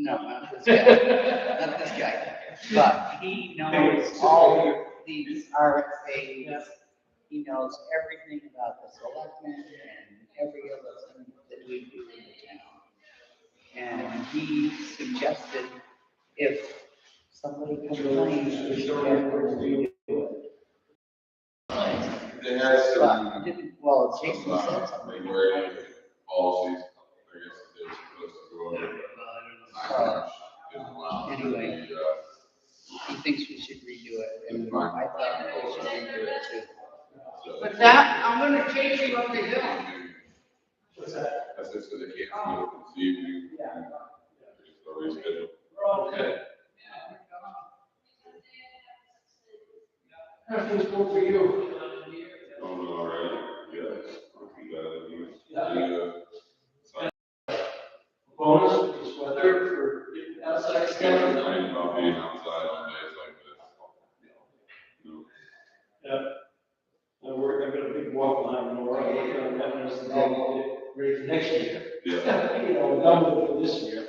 No, not this guy. Not this guy. But he knows all these RFAs. He knows everything about the selectmen and every other thing that we do in the town. And he suggested if somebody complains, we should have to redo it. They had some. Well, Jason said something. Policies, I guess they're supposed to go over. Anyway, he thinks we should redo it, and I thought we should redo it too. But that, I'm gonna change you what they're doing. What's that? I said, so they can't come up this evening. Yeah. Just always scheduled. Okay. How's this going for you? Oh, all right, yes. Bonus, this weather for getting outside stuff. I'm about being outside on days like this. You know. Yeah. I've got a big walk line, and we're working on that one, so ready for next year. Yeah. You know, we're done with it for this year.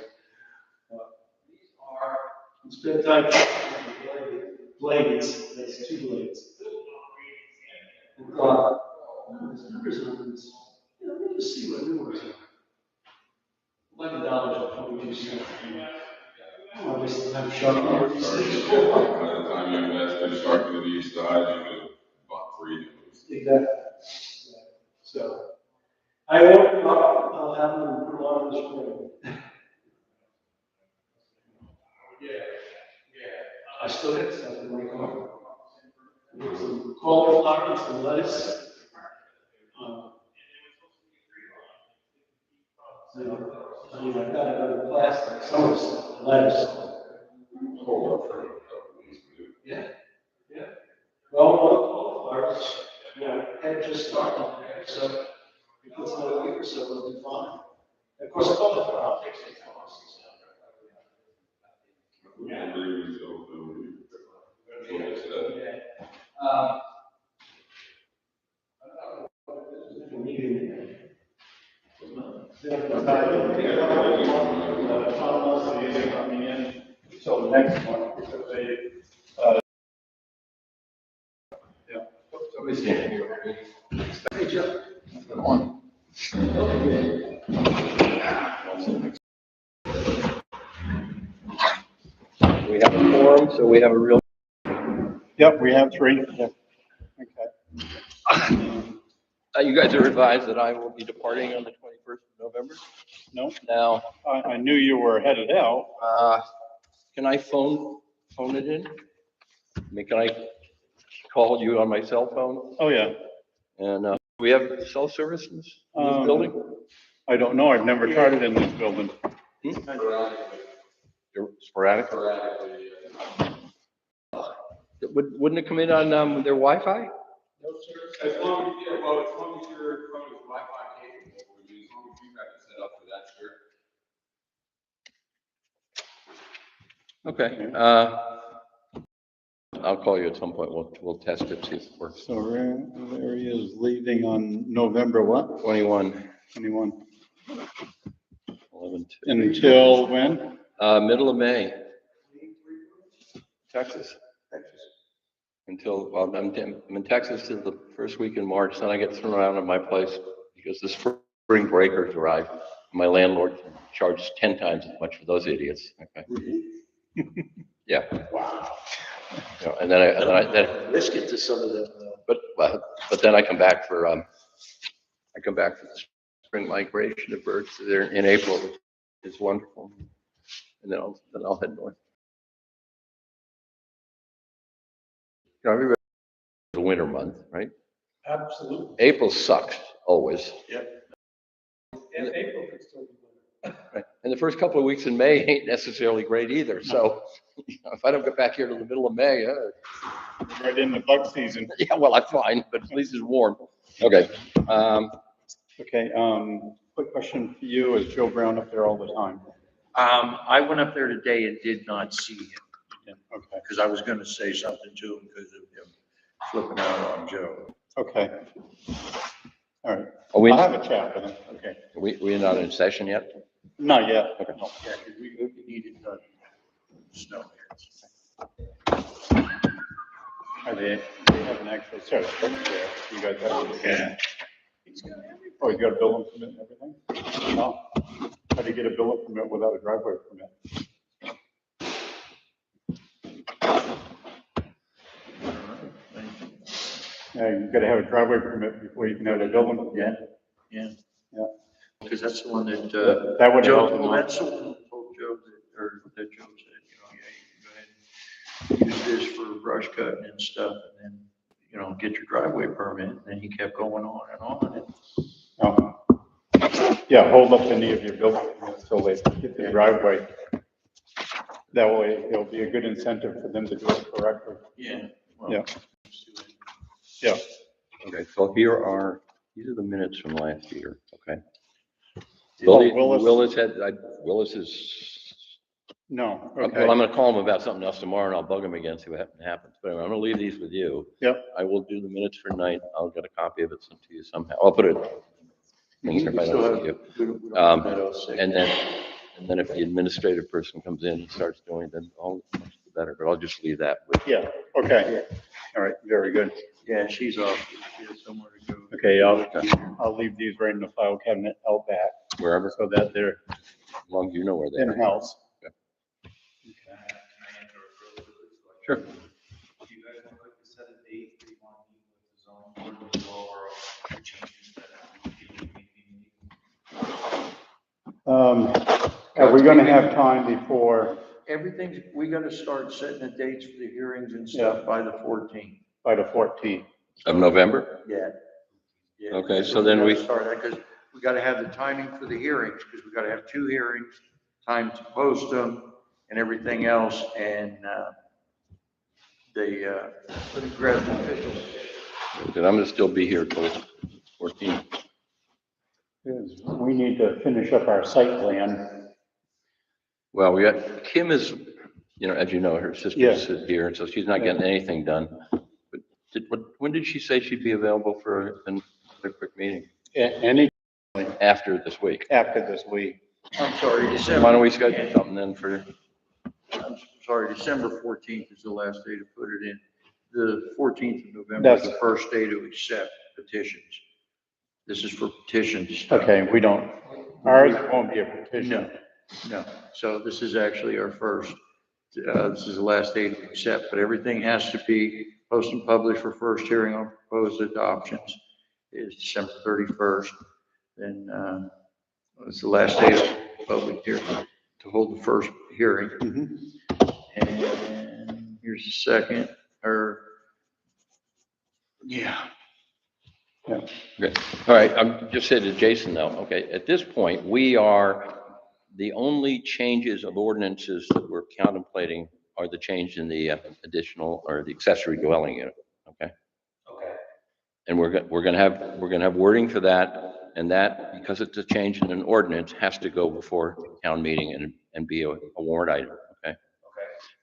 These are, we spent time with blades, that's 2 blades. And thought, there's numbers on this. You know, let me just see what new ones are. $11.22. Oh, this time sharp. By the time you invest in sharking to these sides, you could have bought 3 of those. Exactly. So, I won't, I'll have them put on in the spring. I still get stuff in my car. With some cauliflower and some lettuce. I mean, I've got another plastic, some lettuce. Hold up for a couple of weeks. Yeah, yeah. Well, cauliflowers, you know, had just started there, so if it's another week or so, it'll be fine. Of course, cauliflower takes its costs. Yeah. Coming in until the next one because they. Yeah. Somebody's standing here. Hey, Joe. One. We have a forum, so we have a real. Yep, we have 3. Yeah. Okay. You guys are advised that I will be departing on the 21st of November. No, Now, I knew you were headed out. can I phone it in? I mean, can I call you on my cell phone? Oh, yeah. And we have cell service in this building? I don't know. I've never tried it in this building. Sporadic? Wouldn't it come in on their Wi-Fi? No, sir. As long as, yeah, well, as long as your phone is Wi-Fi capable, I mean, as long as you have it set up for that, sure. Okay. I'll call you at some point. We'll test it, see if it works. So there he is leaving on November what? 21. 21. 11. Until when? Middle of May. Texas. Until, well, I'm in Texas till the first week in March, then I get thrown out of my place because the spring breakers arrive. My landlord charges 10 times as much for those idiots. Okay. Yeah. Wow. You know, and then Risk it to some of them. but then I come back for the spring migration of birds. They're in April, which is wonderful, and then I'll head north. You know, everybody the winter month, right? Absolutely. April sucks always. Yep. And April could still be winter. Right. And the first couple of weeks in May ain't necessarily great either. So you know, if I don't get back here to the middle of May, Right in the bug season. yeah, well, I'm fine, but at least it's warm. Okay. Okay. Quick question for you. Is Joe Brown up there all the time? I went up there today and did not see him Yeah. Okay. because I was going to say something to him because of him flipping out on Joe. Okay. All right. Are we, I'll have a chat with him. Okay. we're not in session yet? Not yet. Okay. No. Yeah, because we needed they haven't actually started work there. You guys haven't. Yeah. Oh, you got a building permit and everything? No. How do you get a building permit without a driveway permit? Yeah, you gotta have a driveway permit before you can have a building permit. Yeah. Yeah. Because that's the one that, That would Joe, help. well, that's the one that told Joe that, or that Joe said, yeah, you can go ahead and use this for brush cutting and stuff, and then, get your driveway permit, and then he kept going on and on. Oh. Yeah, hold up any of your building permits till they get the driveway. That way, it'll be a good incentive for them to do it correctly. Yeah. Well, Yeah. Yeah. Okay, so these are the minutes from last year, okay? Oh, Willis. Willis is, No, well, okay. I'm gonna call him about something else tomorrow and I'll bug him again, see what happens. But anyway, I'm gonna leave these with you. Yep. I will do the minutes for tonight. I'll get a copy of it sent to you somehow. I'll put it. Things if I don't see you. we don't have that sick. And then if the administrative person comes in and starts doing it, then all much the better, but I'll just leave that with. Yeah, okay. All right, very good. Yeah, she's off. She has somewhere to go. Okay, I'll leave these right in the file cabinet out back Wherever, so that they're as long as you know where they are. in-house. Sure. Do you guys want to set a date for you want to meet with the zone board to go over the changes that Are we gonna have time before, Everything's, we gotta start setting the dates for the hearings and stuff by the 14th. by the 14th? Of November? Yeah. Yeah. Okay, so then we- Start that, because we gotta have the timing for the hearings, because we gotta have 2 hearings, time to post them and everything else, and, for the grant officials. Then I'm gonna still be here till 14. Is we need to finish up our site plan. Well, Kim is, as you know, her sister's here, so she's not getting anything done. But when did she say she'd be available for a quick meeting? Any, After this week. after this week. I'm sorry, December. Why don't we schedule something then for, I'm sorry, December 14th is the last day to put it in. The 14th of November is That's- the first day to accept petitions. This is for petitions. Okay, ours won't be a petition. No. So this is actually our first, this is the last day to accept, but everything has to be posted and published for first hearing on proposed adoptions is December 31st. Then, it's the last day of public hearing to hold the first hearing. Mhm. And here's the second, yeah. okay. All right, I'm just saying to Jason though, okay, at this point, the only changes of ordinances that we're contemplating are the change in the additional or the accessory dwelling unit, okay? Okay. And we're gonna have wording for that, and that, because it's a change in an ordinance, has to go before town meeting and be a warrant item, okay? Okay.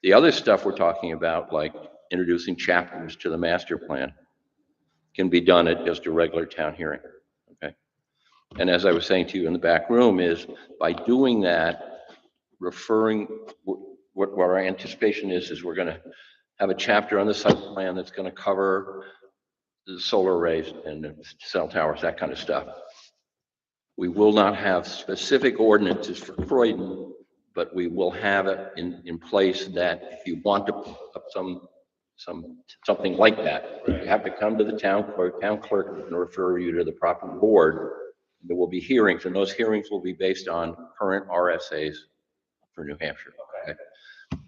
The other stuff we're talking about, like introducing chapters to the master plan, can be done at just a regular town hearing, okay? And as I was saying to you in the back room is, by doing that, what our anticipation is we're gonna have a chapter on the site plan that's gonna cover the solar arrays and the cell towers, that kind of stuff. We will not have specific ordinances for Croydon, but we will have it in place that if you want to put up something like that, you have to come to the town clerk and refer you to the proper board. There will be hearings, and those hearings will be based on current RSAs for New Hampshire. Okay.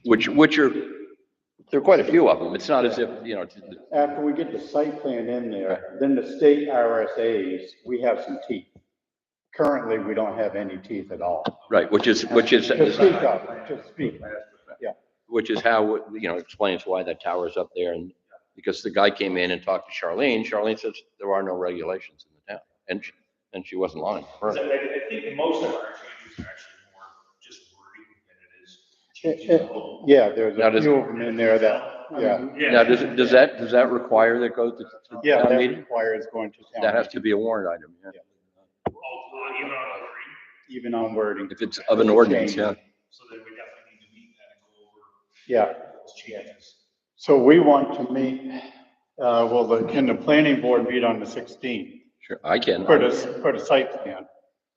Which are, there are quite a few of them. It's not as if, After we get the site plan in there, then the state RSAs, we have some teeth. Currently, we don't have any teeth at all. right, which is, To speak of, to speak. which is how, explains why that tower is up there. And because the guy came in and talked to Charlene says there are no regulations in the town. And she wasn't lying. I think most of our changes are actually more just wording than it is changing the whole. Yeah, there's Now, a few of them in there that, yeah. Now, does that require that goes to Yeah, town that meeting? requires going to town. That has to be a warrant item, yeah. Even on wording, Even on wording. If it's of an ordinance, yeah. so then we definitely need to meet that and go over Yeah. those changes. So we want to meet Can the planning board meet on the 16th Sure, I can. for the site plan?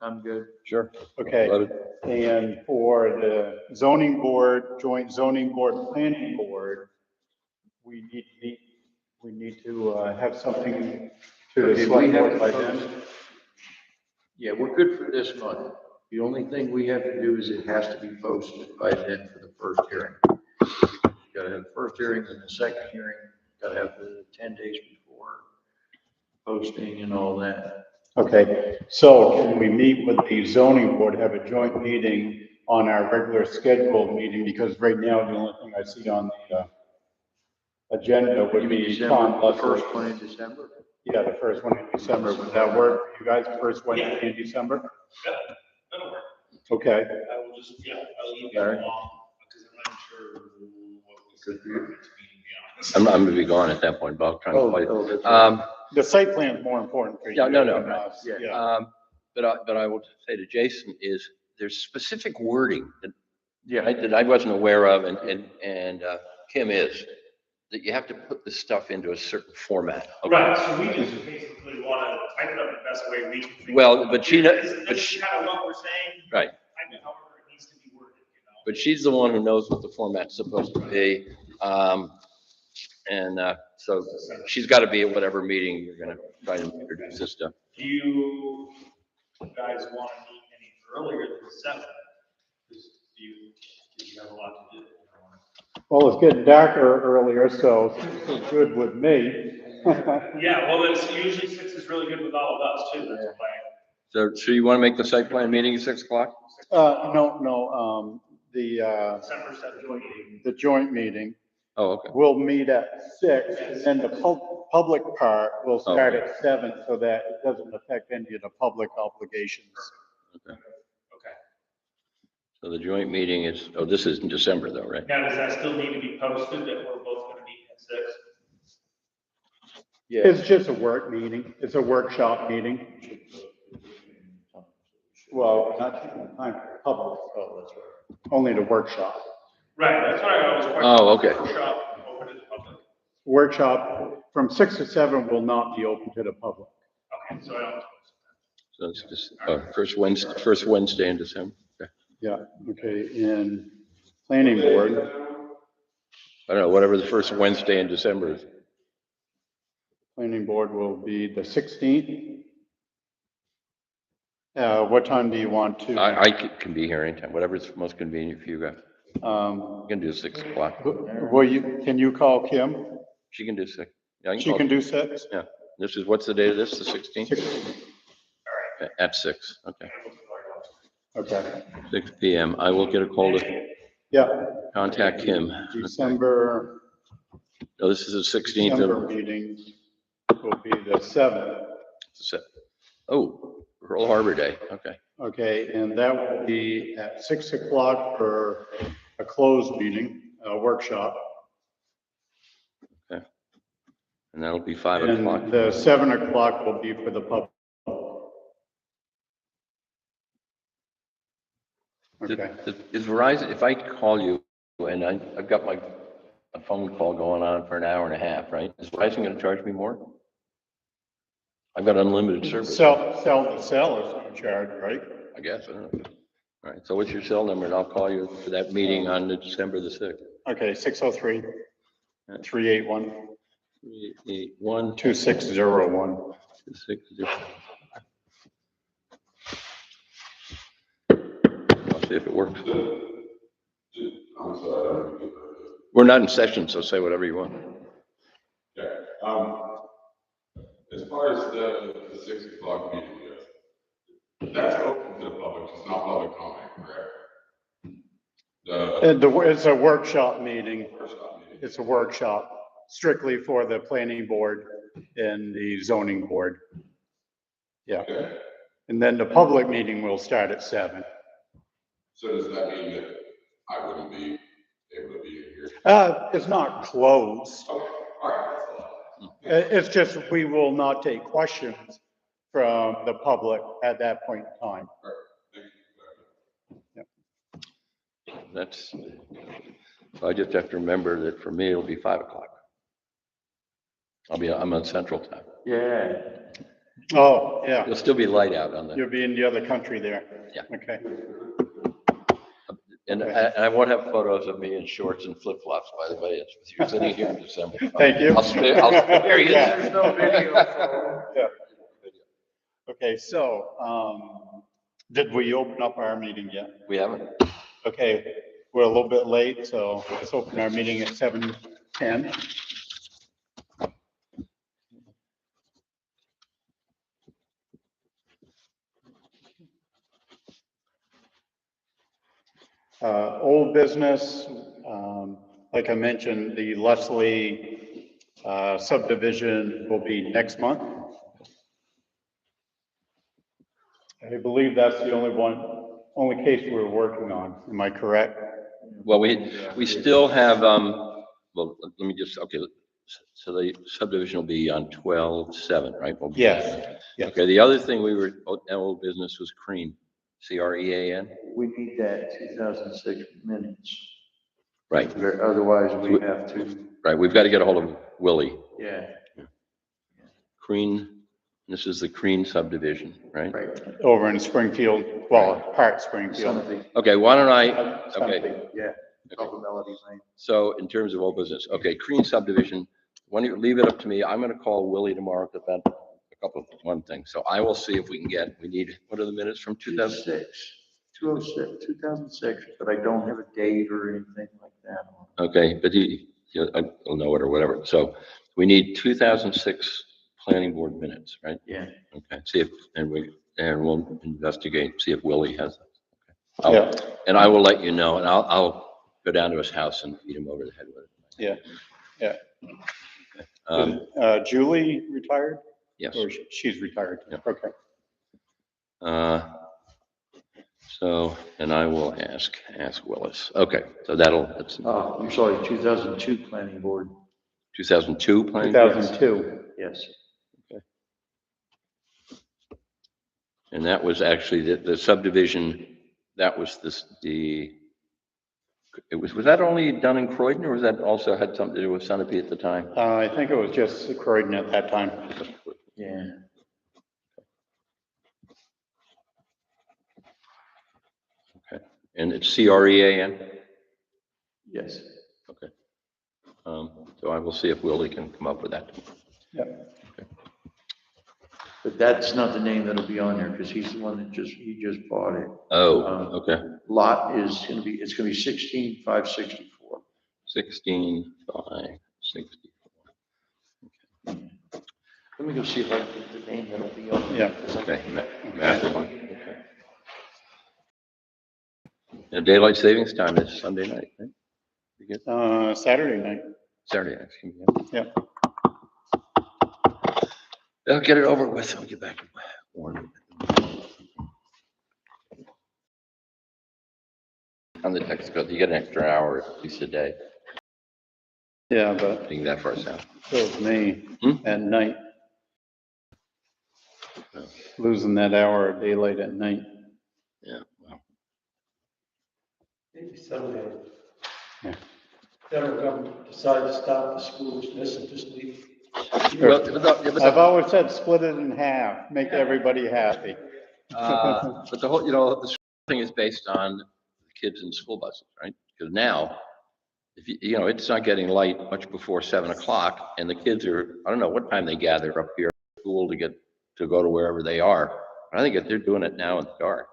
I'm good. Sure. Okay, Love it. and for the zoning board, joint zoning board, planning board, we need to have something to the Okay, we select have board to by post. then. Yeah, we're good for this month. The only thing we have to do is it has to be posted by then for the first hearing. You gotta have the first hearing and the second hearing, gotta have the 10 days before posting and all that. Okay, so can we meet with the zoning board, have a joint meeting on our regular scheduled meeting? Because right now, the only thing I see on the agenda would You mean be December, Tom the Leslie. first one in December? Yeah, the first one in December. Would that work for you guys, first Wednesday in December? Yep, that'll work. Okay, I will just, I'll leave All it right. along, because I'm not sure what was Good the for you. next meeting, to be honest. I'm gonna be gone at that point, but I'll try to play. that's right. the site plan is more important for you. Yeah, no, than right. us. Yeah. Yeah, But I will say to Jason is there's specific wording Yeah, that I wasn't aware of and Kim is, that you have to put the stuff into a certain format. Okay. Right, so we just basically want to type it up the best way we can. think Well, of. but she kno- This but is she- kind of what we're saying. Right. Type it however it needs to be worded, But she's the one who knows what the format's supposed to be. So she's got to be at whatever meeting you're going to try to introduce this stuff. Do you guys want to meet any earlier than 7? Do you have a lot to do? well, it's getting darker earlier, so it's good with me. Yeah, well, it's usually 6 is really good with all of us too, that's why. So you want to make the site plan meeting at 6 o'clock? No, December 7th. the joint meeting, Oh, okay. we'll meet at 6, and then the public part will start Okay. at 7, so that it doesn't affect any of the public obligations. Okay. Okay. So the joint meeting is, this is in December though, right? Now, does that still need to be posted that we're both going to meet at 6? yeah. It's just a work meeting, it's a workshop meeting. Well, not time for public, only the workshop. Right, that's what I always question. Oh, okay. Workshop, open to the public. Workshop from 6 to 7 will not be open to the public. Okay, so I don't. So it's just, first Wednesday in December. Okay. Yeah, okay, and planning board, I don't know, whatever the first Wednesday in December is. planning board will be the 16th. What time do you want to? I can be here anytime, whatever's most convenient for you guys. You can do 6 o'clock. Can you call Kim? She can do 6. Yeah, I She call- can do 6? Yeah, what's the date of this, the 16th? 16. At 6, okay. Okay, 6 PM. I will get a hold of, yeah, contact Kim. December This is the 16th of, meeting will be the 7th. Pearl Harbor Day, okay. Okay, and that will be at 6 o'clock for a closed meeting, a workshop. And that'll be 5 o'clock. And the 7 o'clock will be for the public. Okay, Is Verizon, if I call you and I've got a phone call going on for an hour and a half, right? Is Verizon going to charge me more? I've got unlimited service. sell is no charge, right? I guess, I don't know. All right, so what's your cell number? And I'll call you for that meeting on December the 6th. Okay, 603 381 381 2601. 260. I'll see if it works. I'm sorry. We're not in session, so say whatever you want. Yeah, as far as the 6 o'clock meeting goes, that's open to the public, it's not public comment, correct? It's a workshop meeting. Workshop meeting. It's a workshop strictly for the planning board and the zoning board. Yeah, Okay, and then the public meeting will start at 7. so does that mean that I wouldn't be able to be here? It's not closed. Okay, all right, that's all. It's just, we will not take questions from the public at that point in time. That's, so I just have to remember that for me, it'll be 5 o'clock. I'm on Central Time. Yeah. Oh, yeah. It'll still be light out on the, You'll be in the other country there. Yeah. Okay. and I won't have photos of me in shorts and flip flops, by the way. It's with you sitting here in December. Thank you. I'll spare you. Yeah. There's no video. Yeah. Okay, so, did we open up our meeting yet? We haven't. Okay, we're a little bit late, so let's open our meeting at 7:10. Old business, like I mentioned, the Leslie subdivision will be next month. I believe that's the only case we're working on. Am I correct? Well, we still have, well, let me just, okay. So the subdivision will be on 12/7, right? Yes. Yes. Okay, the other thing old business was Crean, CREAN. We need that 2006 minutes. Right, Otherwise, we have to, right. We've got to get a hold of Willie. yeah, Crean, this is the Crean subdivision, right? right. Over in Springfield, well, part Springfield. Something, Okay, why don't okay. yeah, Double Melody Lane. So in terms of old business, okay, Crean subdivision, when you leave it up to me, I'm gonna call Willie tomorrow about one thing. So I will see if we need, what are the minutes from 2000? 2006, but I don't have a date or anything like that. Okay, but I'll know it or whatever. So we need 2006 planning board minutes, right? Yeah. Okay, see if, and we'll investigate, see if Willie has them. Yeah. And I will let you know, and I'll go down to his house and beat him over the head with it. Yeah, yeah. Julie retired? Yes. Or she's retired? Yeah. Okay. So, and I will ask Willis. Okay, so that's I'm sorry, 2002 Planning Board. 2002 planning board? 2002. Yes. And that was actually the subdivision, that was was that only done in Croydon, or was that also had something to do with Sunapee at the time? I think it was just Croydon at that time. Yeah. Okay, and it's CREAN? Yes. Okay. So I will see if Willie can come up with that. Yep. But that's not the name that'll be on there, because he's the one that he just bought it. Oh, okay. Lot is it's gonna be 16,564. 16,564. Let me go see if I can get the name that'll be on Yeah. there. Okay. Okay. And daylight savings time is Sunday night, right? You get Saturday night. Saturday night, excuse me. Yeah. I'll get it over with. I'll get back to Warren. On the text code, you get an extra hour at least a day. Yeah, but Being that far south. it was me Hmm? at night. Oh. Losing that hour of daylight at night. Yeah. Well, Maybe someday. Yeah. Federal government decide to stop the schools, this and just leave. I've always said split it in half, make everybody happy. but the whole, the thing is based on the kids in school buses, right? Because now, if it's not getting light much before 7 o'clock, and the kids are, I don't know what time they gather up here at school to go to wherever they are. I think if they're doing it now in the dark.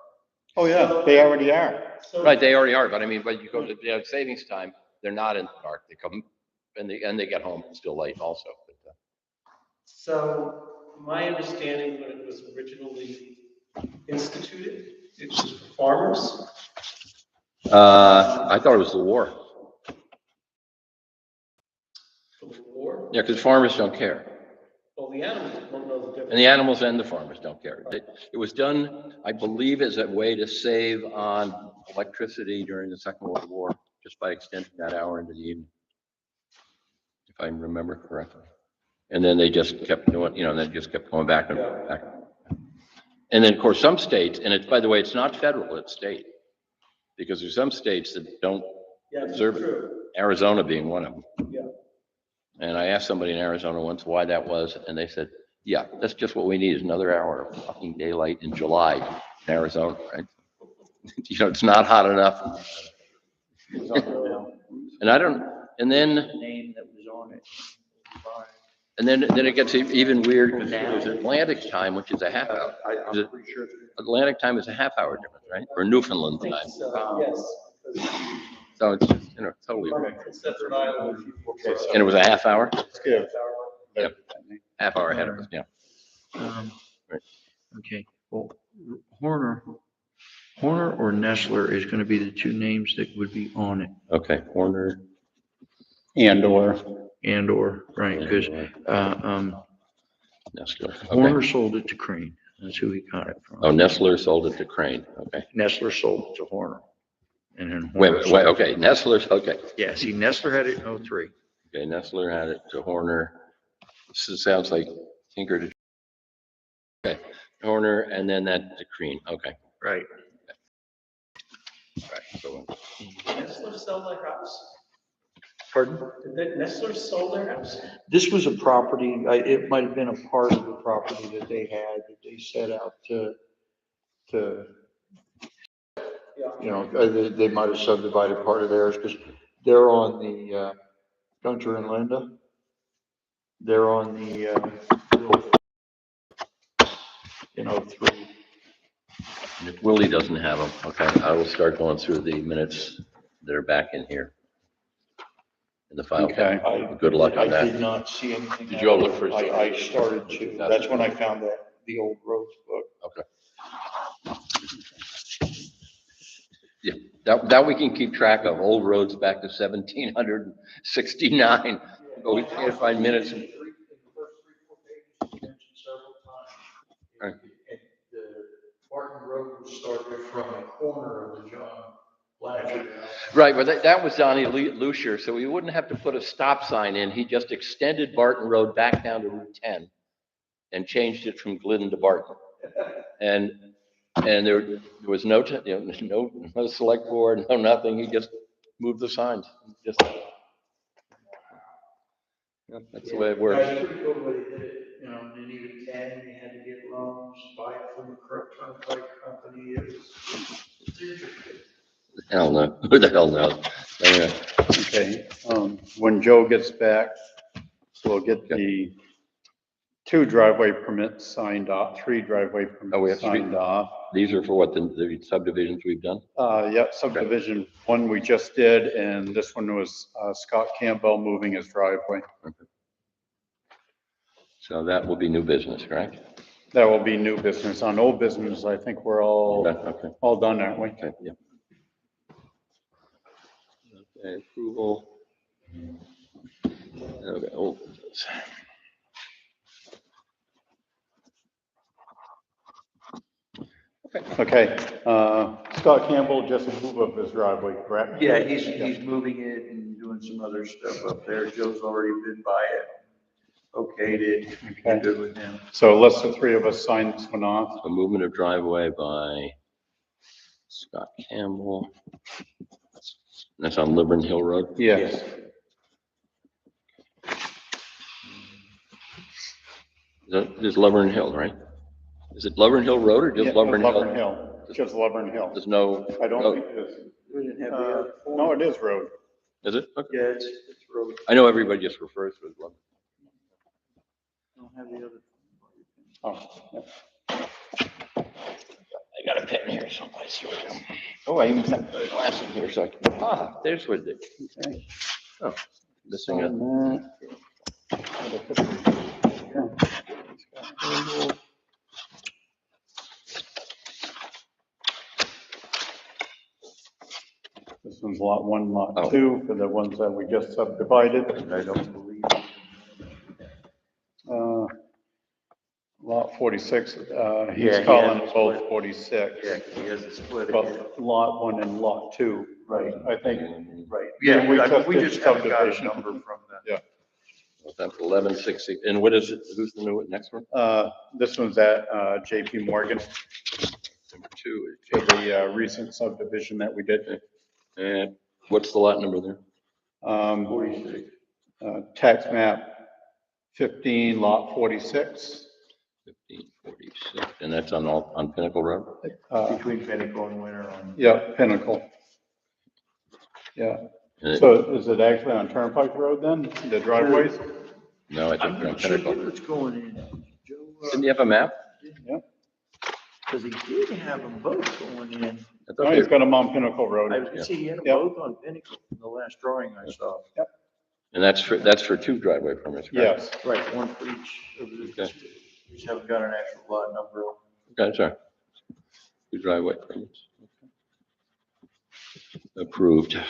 Oh, yeah, they already are. Right, they already are, but I mean, when you go to savings time, they're not in the dark. They come and they get home still late also. So my understanding when it was originally instituted, it was for farmers. I thought it was the war. For the war. Yeah, because farmers don't care. Well, the animals don't know the difference. And the animals and the farmers don't care. It was done, I believe, as a way to save on electricity during the Second World War, just by extending that hour into the evening, if I remember correctly. And then they just kept doing, they just kept going back and back. And then, of course, some states, and it's, by the way, it's not federal, it's state, because there's some states that don't observe it. Arizona being one of them. Yeah. And I asked somebody in Arizona once why that was, and they said, yeah, that's just what we need is another hour of fucking daylight in July in Arizona, right? You know, it's not hot enough. And I don't, and then, Name that was on it. and then it gets even weird because there's Atlantic time, which is a half hour. Is it- pretty sure. Atlantic time is a half hour difference, right? Or Newfoundland time. Yes. So it's just, you know, totally weird. It's that Rhode Island. Okay, so And it was a half hour, let's give. Yep. half hour ahead of us, yeah. Right. Okay, well, Horner or Nestler is gonna be the two names that would be on it, Okay, Horner. and/or, right, because, Nestler, Horner okay. sold it to Crane. That's who he got it from. Oh, Nestler sold it to Crane, okay. Nestler sold it to Horner. And then. Wait, Horner wait, sold it- okay, Nestler's, okay. Yeah, see, Nestler had it in '03. Okay, Nestler had it to Horner. This sounds like Tinker to. Okay, Horner and then that to Crane, okay. Right. Right, so, Nestler sell their house? Pardon? Did Nestler sell their house? This was a property, it might have been a part of the property that they had, that they set out to, you know, they might have subdivided part of theirs, because they're on the, Gunter and Linda. They're on the, you know, through. if Willie doesn't have them, okay, I will start going through the minutes that are back in here. In the file. Okay. Good luck on I that. did not see anything. Did you all look for? I started to, that's when I found the old roads book. Okay. Yeah, that we can keep track of, old roads back to 1769, but we can't find minutes. Right. The Barton Road started from the corner of the John Blanchard. Right, but that was Donnie Lucier, so we wouldn't have to put a stop sign in. He just extended Barton Road back down to Route 10 and changed it from Glidden to Barton. And there was no select board, no nothing. He just moved the signs. Just, yeah, that's the way it works. That's pretty cool the way they did it, you know, and then even 10, you had to get loans, buy it from a turnpike company. It's interesting. Hell no. Who the hell knows? Anyway, Okay, when Joe gets back, we'll get the 2 driveway permits signed off, 3 driveway Oh, we have permits to signed off. these are for what, the subdivisions we've done? Yeah, subdivision 1 we just did, and this one was Scott Campbell moving his driveway. So that will be new business, correct? That will be new business. On old business, I think we're all Okay, done, aren't we? okay, yeah. Okay, approval. Okay, old business. Okay, Scott Campbell just moved up his driveway, correct? Yeah, he's moving it and doing some other stuff up there. Joe's already been by it. Okayed it. Okay. Good with him. So let's the 3 of us sign this one off. A movement of driveway by Scott Campbell. That's on Liberty Hill Road. Yes. That is Laverne Hill, right? Is it Laverne Hill Road or just Yeah, Laverne Hill? Laverne Hill, just Laverne Hill. There's no. I don't no- think it is. We didn't have the other form. No, it is road. Is it? Okay. Yeah, it's road. I know everybody just refers to it as Laverne. Don't have the other. Oh, yeah. I got a pen here someplace. Here we go. Oh, I even have the glass in here so I can, there's what it is. Okay. Oh, missing a. Sign that. This one's lot 1, lot Oh. 2 for the ones that we just subdivided. I don't believe. Lot 46, Yeah, he's he calling has a both split. 46. Yeah, he has a split. But lot 1 and lot 2, Right, I think. right. Yeah, we I mean, just we did just haven't got a subdivision. number from them. Yeah. That's 1160. And what is it? Who's the new next one? This one's at JP Morgan Number 2 for is. the recent subdivision that we did. And what's the lot number there? 46. Tax map 15, lot 46. 1546, and that's on Pinnacle Road? Between Pinnacle and Winter on. Yeah, Pinnacle. Yeah. And it- So is it actually on Turnpike Road then, the driveways? No, I think I'm they're on not sure Pinnacle. what's going in. Joe, Didn't you have a map? because he did have them both going in. I No, thought he's they- got them on Pinnacle Road. I was gonna say, he had them Yep. both on Pinnacle in the last drawing I saw. And that's for 2 driveway permits, correct? Yes. Right, one for each of the, Okay. we just haven't got an actual lot number. Okay, sorry. 2 driveway permits. Approved. I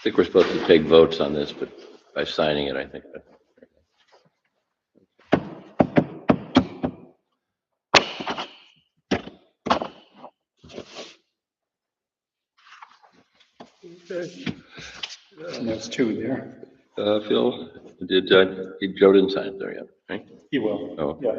think we're supposed to take votes on this, but by signing it, I think that. And there's 2 there. Phil, Joe didn't sign it there yet, right? He will. Oh. Yeah.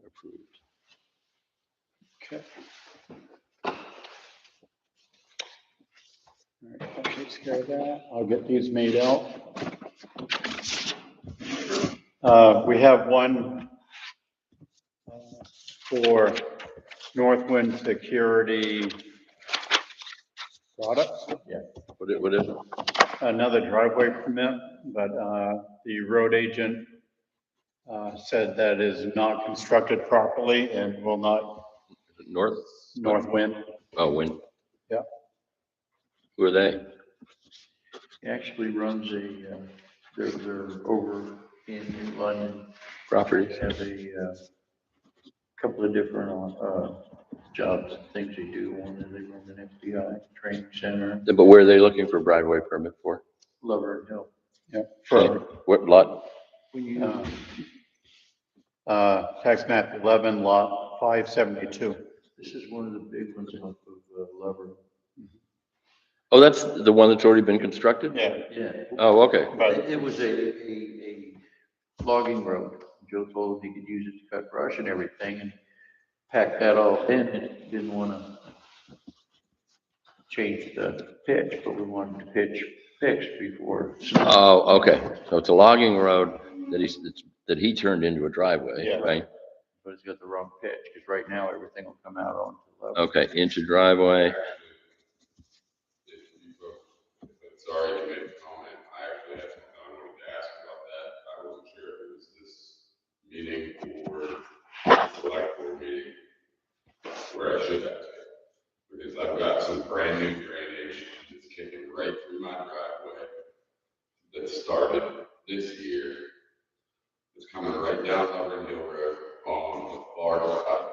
Approved. Okay. All right, that takes care of that. I'll get these made out. We have one for Northwind Security Products, What is it? another driveway permit, but the road agent said that is not constructed properly and will not, North? Northwind. Oh, Win. Yeah. Who are they? He actually runs a, they're over in New London. Properties? They have a couple of different jobs, and things they do. One is they run an FBI training center, But where are they looking for driveway permit for? Lover and Hill. Yeah, for What lot? When you, tax map 11, lot 572. this is one of the big ones off of Lover. Oh, that's the one that's already been constructed? Yeah, Yeah. Oh, okay. but It was a logging road. Joe told him he could use it to cut brush and everything, and packed that all in, and didn't wanna change the pitch, but we wanted the pitch fixed before. Oh, okay. So it's a logging road that he turned into a driveway, Yeah. right? But it's got the wrong pitch, because right now everything will come out onto the level. Okay, into driveway. If it's sorry to make a comment, I actually had something I wanted to ask about that. I wasn't sure if it was this meeting or select board meeting where I should ask it. Because I've got some brand new drainage that's kicking right through my driveway that started this year. It's coming right down Auburn Hill Road on the far side.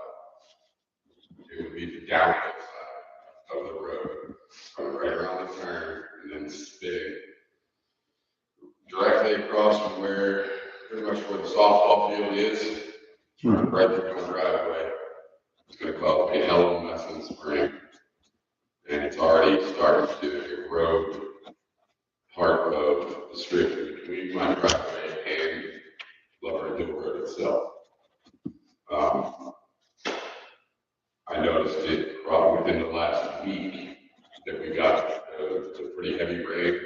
It would be the downhill side of the road, coming right around the turn and then spinning directly across from where, pretty much where the softball field is, right through my driveway. It's gonna cause me a hell of a mess in the spring. And it's already starting to erode part of the strip between my driveway and Lover Hill Road itself. I noticed it probably within the last week that we got a pretty heavy rain.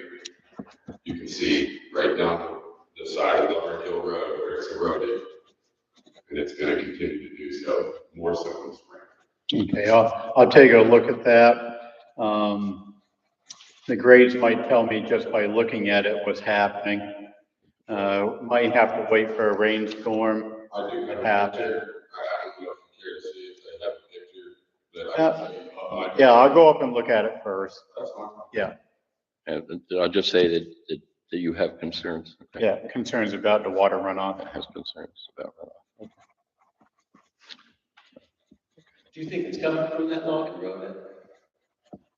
You can see right down the side of Lover Hill Road where it's eroded. And it's gonna continue to do so, more so in the spring. okay, I'll take a look at that. The grades might tell me just by looking at it what's happening. Might have to wait for a rainstorm. I do It have a happened. picture. I don't know if you care to see if they have a picture that I can show you of my. Yeah, I'll go up and look at it first. That's fine. Yeah, And I'll just say that you have concerns. Okay? yeah, concerns about the water runoff. Has concerns about runoff. Do you think it's coming from that logging road then?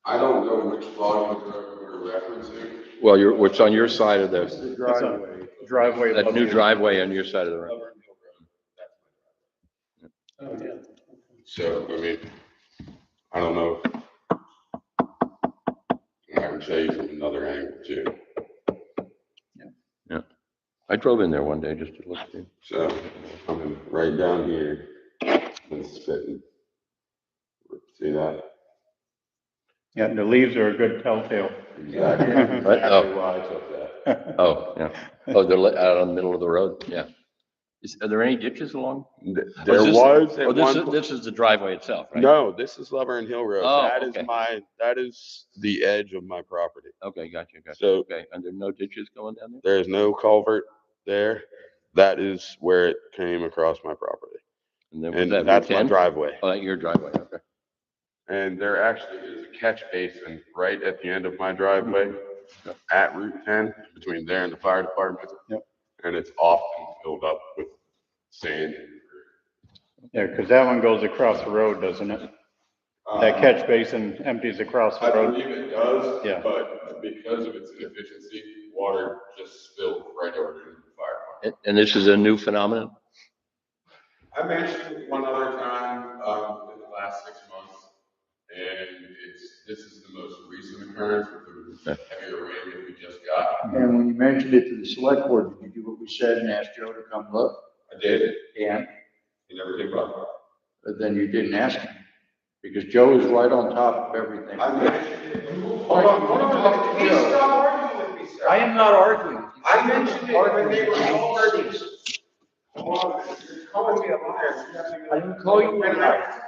I don't know which volume we're referencing. Well, what's on your side of That's the, the That's driveway. Driveway. that new located- driveway on your side of the road? Oh, yeah. So, I mean, I don't know. And I can show you from another angle too. I drove in there one day just to look. So coming right down here and spitting. See that? Yeah, the leaves are a good telltale. Exactly. Right? Exactly why I took that. Oh, yeah. Oh, they're out in the middle of the road. Yeah. Are there any ditches along? There Oh, is this- was at Oh, one. this is the driveway itself, right? No, this is Laverne Hill Road. Oh, That is okay. that is the edge of my property. Okay, gotcha. So Okay, and there are no ditches going down there? there is no culvert there. That is where it came across my property. And then was And that that's Route my 10? driveway. Oh, that's your driveway, okay. And there actually is a catch basin right at the end of my driveway at Route 10, between there and the fire department. Yep. And it's often filled up with sand. Yeah, because that one goes across the road, doesn't it? That catch basin empties across the I road. believe it does, Yeah. but because of its inefficiency, water just spilled right over into the fire department. And this is a new phenomenon? I mentioned it one other time, in the last 6 months, and this is the most recent occurrence with the heavier rain that we just got. And when you mentioned it to the select board, did you do what we said and ask Joe to come look? I did, And he never came up. then you didn't ask him, because Joe is right on top of everything. I mentioned it. Hold on, please stop arguing with me, sir. I am not arguing. I mentioned it when they were already. Come on, you're calling me a liar. I didn't call you a liar.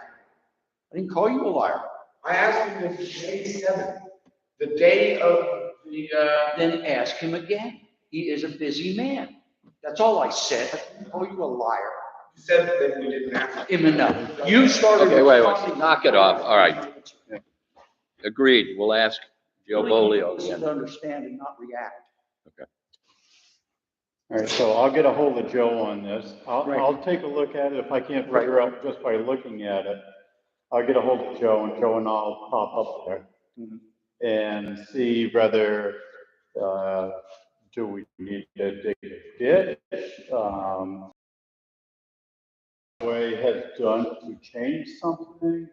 I didn't call you a liar. I asked him this May 7th, the day of the, Then ask him again. He is a busy man. That's all I said. I didn't call you a liar. you said that we didn't ask. No, you started. Okay, wait, responding- knock it off. All right. Agreed. We'll ask Joe Bolio Listen again. to understand and not react. All right, so I'll get a hold of Joe on this. Right. I'll take a look at it. If I can't figure out just by looking at it, I'll get a hold of Joe and I'll pop up there and see whether, do we need to dig a ditch? Way has done to change something?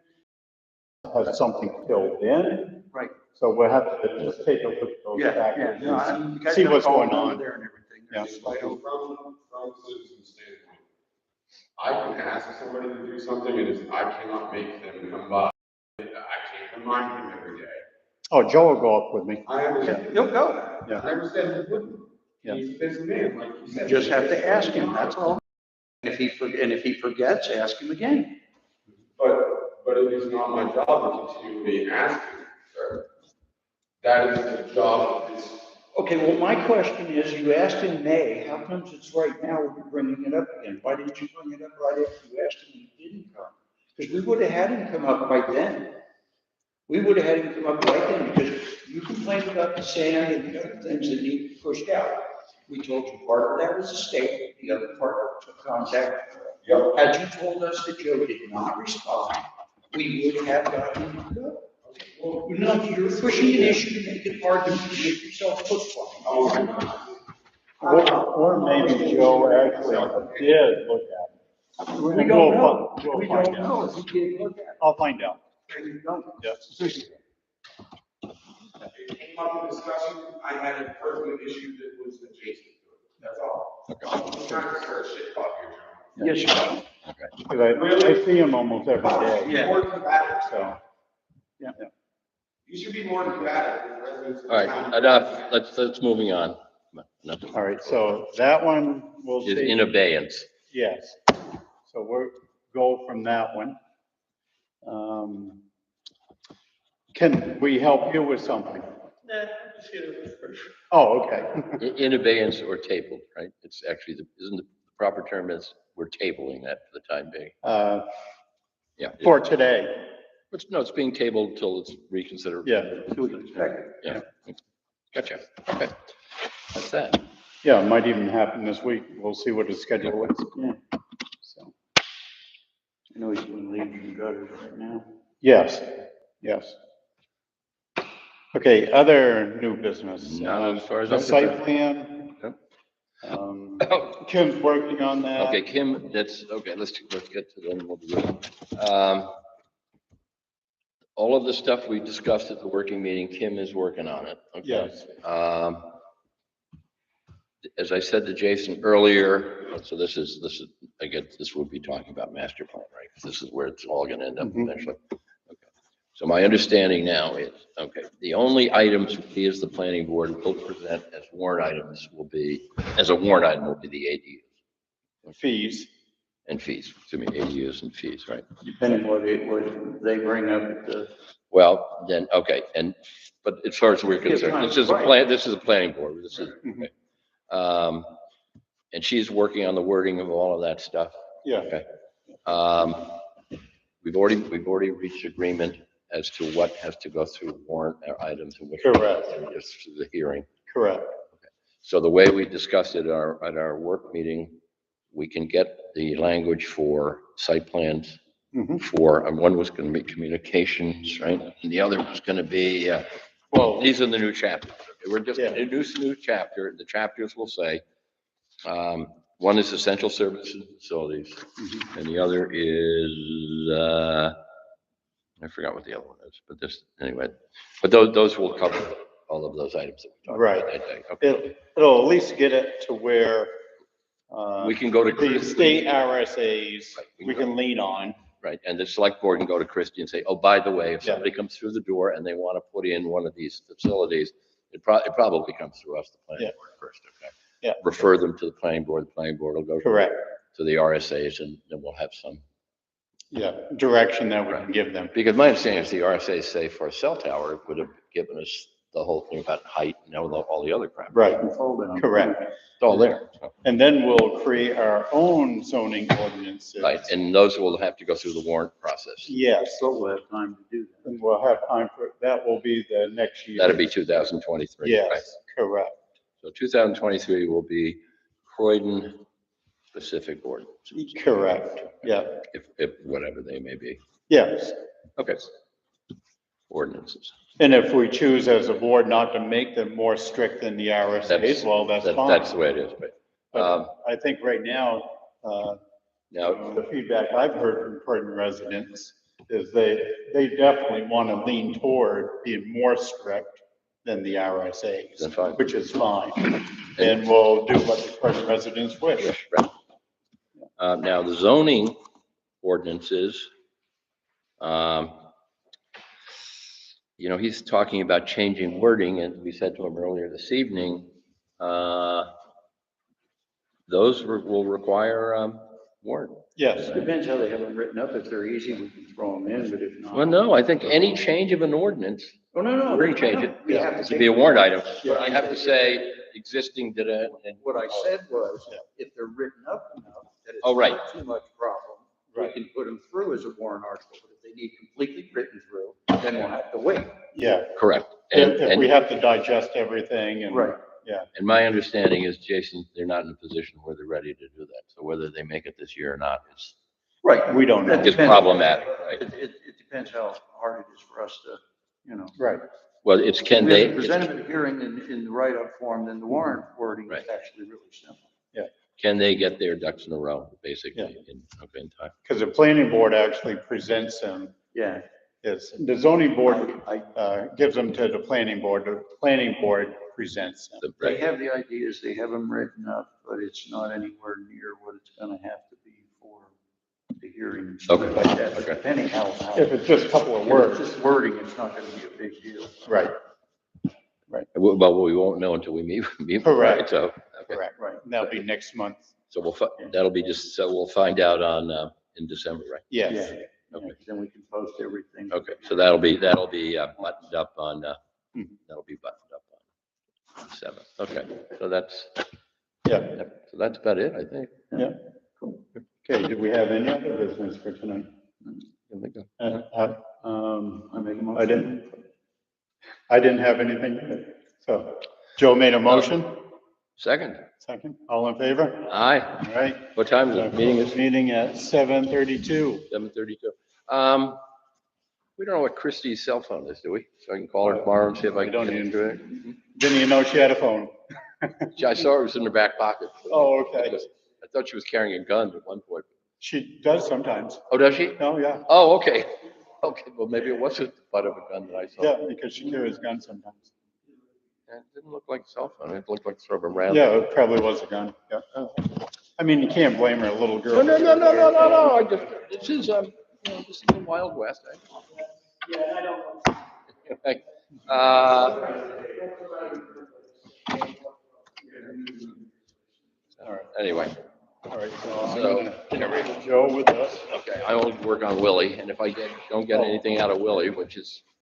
Has something filled in? Right. So we'll have to just take a look at those factors No, and I- see what's going over on. there and everything. Yeah. From citizen standpoint, I can ask somebody to do something, and I cannot make them come by. I can't remind them every day. Oh, Joe will go up with me. I understand. He'll go. Yeah. I never said he wouldn't. Yeah. He's a busy man, like you You said. just have to ask him, that's all. And if he forgets, ask him again. But it is not my job to continually ask him, sir. That is the job of this. Okay, well, my question is, you asked in May, how comes it's right now we're bringing it up again? Why didn't you bring it up right after you asked him and he didn't come? Because we would have had him come up right then. We would have had him come up right then, because you complained about the sand and the other things that need to be pushed out. We told you part of that was the state, the other part took contact. Yep. Had you told us that Joe did not respond, we would have gotten him to go. Well, no, you're pushing an issue to make it hard to make yourself look funny. Oh, my God. Or maybe Joe actually did look at it. We don't know. We'll We find don't out. know if he did look at I'll find out. it. We don't. Yeah. It came up in discussion, I had a personal issue that was adjacent to it, that's all. I'm just trying to start shit talk here, Yes, you are. Because I see him almost every day. John. More combative, So, yeah. you should be more combative with residents. of All the right, town. enough. Let's moving on. Enough. All right, so that one will Is in take, abeyance. yes. So we'll go from that one. Can we help you with something? Oh, okay. In abeyance or tabled, right? It's actually, isn't the proper term is we're tabling that for the time being. Yeah. For today, It's being tabled until it's reconsidered. yeah. Yeah. Gotcha. Okay. That's that. Yeah, it might even happen this week. We'll see what his schedule is. Yeah. So, I know he's doing leaves and gutters right now. yes, yes. Okay, other new business. Not as far as The I'm site concerned. plan. Nope. Kim's working on that. Okay, Kim, okay, let's get to them. All of the stuff we discussed at the working meeting, Kim is working on it. Okay. Yes. as I said to Jason earlier, so this is, again, this would be talking about master plan, right? 'Cause this is where it's all gonna end up eventually. Okay. So my understanding now is, okay, the only items we as the planning board will present as warrant items will be, as a warrant item will be the ADUs. Fees, And fees, excuse me, ADUs and fees, right? Depending what they bring up at the. Well, then, okay, but as far as we're concerned, this is a planning board, this is, okay. And she's working on the wording of all of that stuff. yeah, Okay. We've already reached agreement as to what has to go through warrant items and which. Correct. Just through the hearing. correct. So the way we discussed it at our work meeting, we can get the language for site plans and one was going to be communications, right? And the other was going to be, well, these are the new chapters. Okay, we're just going to introduce a new chapter. The chapters will say, one is essential services and facilities, and the other is, I forgot what the other one is, but this, anyway, but those will cover all of those items that we talked about that day. Okay. It'll at least get it to where We can go to the state RSAs, we can lean on. Right, and the select board can go to Christie and say, oh, by the way, if Yeah. somebody comes through the door and they want to put in one of these facilities, it probably comes through us, the planning board first, okay? Yeah. Refer them to the planning board will go Correct. to the RSAs, and then we'll have some. Direction that we can give them. Because my understanding is the RSAs say for a cell tower, it would have given us the whole thing about height and all the other crap. Right, correct. It's all there. So. And then we'll create our own zoning ordinances. Right, and those will have to go through the warrant process. Yes, So we'll have time to do that. and we'll have time for, that will be the next year. That'll be 2023. Yes, right? correct. So 2023 will be Croydon specific ordinances. Correct, yeah, If whatever they may be. yes. Okay. Ordinances. And if we choose as a board not to make them more strict than the RSA's, well, that's fine. That's the way it is, But but, I think right now, now, the feedback I've heard from Croydon residents is they definitely want to lean toward being more strict than the RSA's. That's fine. Which is fine. And we'll do what the Croydon residents wish. right. Now the zoning ordinances, he's talking about changing wording, and we said to him earlier this evening, those will require, warrant. Yes, Depends how they have them written up. If they're easy, we can throw them in, but if not. Well, no, I think any change of an ordinance, Oh, no. we're gonna change it. We have It should be a warrant item. You Yeah. have to say existing, and. What I said was, if they're written up enough, that it's Oh, right. not too much problem, we Right. can put them through as a warrant article, but if they need completely written through, then we'll have to wait. yeah. Correct. If we have to digest everything and. Right. And my understanding is, Jason, they're not in a position where they're ready to do that. So whether they make it this year or not is Right. We don't know. That It's depends. problematic, right? It depends how hard it is for us to, Right, Well, it's can We have they, to present them at a hearing in the write-up form, then the warrant wording is Right. actually really simple. can they get their ducks in a row, basically, in time? because the planning board actually presents them, Yeah. the zoning board, gives them to the planning board presents them. They have the ideas, they have them written up, but it's not anywhere near what it's gonna have to be for the hearing and stuff Okay. like that. But Okay. depending how. If it's just a couple of If it's words, just wording, it's not gonna be a big deal. right, Well, we won't know until we meet, Correct. right? So, okay. correct, Right. and that'll be next month, So that'll be so we'll find out in December, right? yes. Yeah. Okay. Then we can post everything. Okay, so that'll be buttoned up on, that'll be buttoned up on 7th. Okay, so that's, Yeah, so that's about it, I think. yeah, cool. Okay, do we have any other business for tonight? I make a motion. I didn't have anything, so, Joe made a motion, Second, all in favor? aye. All right. What time is it? Meeting at 7:32. 7:32. We don't know what Christie's cell phone is, do we? So I can call her tomorrow and see if I I can don't get even into it. Didn't even know she had a phone. I saw it was in her back pocket. Oh, okay. I thought she was carrying a gun at one point. She does sometimes. Oh, does she? Oh, yeah, Oh, okay. Okay, well, maybe it wasn't the butt of a gun that I saw. yeah, because she carries guns sometimes. It didn't look like a cell phone. It looked like sort of a round. Yeah, it probably was a gun, yeah. I mean, you can't blame her, a little girl. No. I just, this is, this is the Wild West. Anyway, All right, so I'm So- gonna get rid of Joe with us. okay, I only work on Willie, and if I don't get anything out of Willie, which is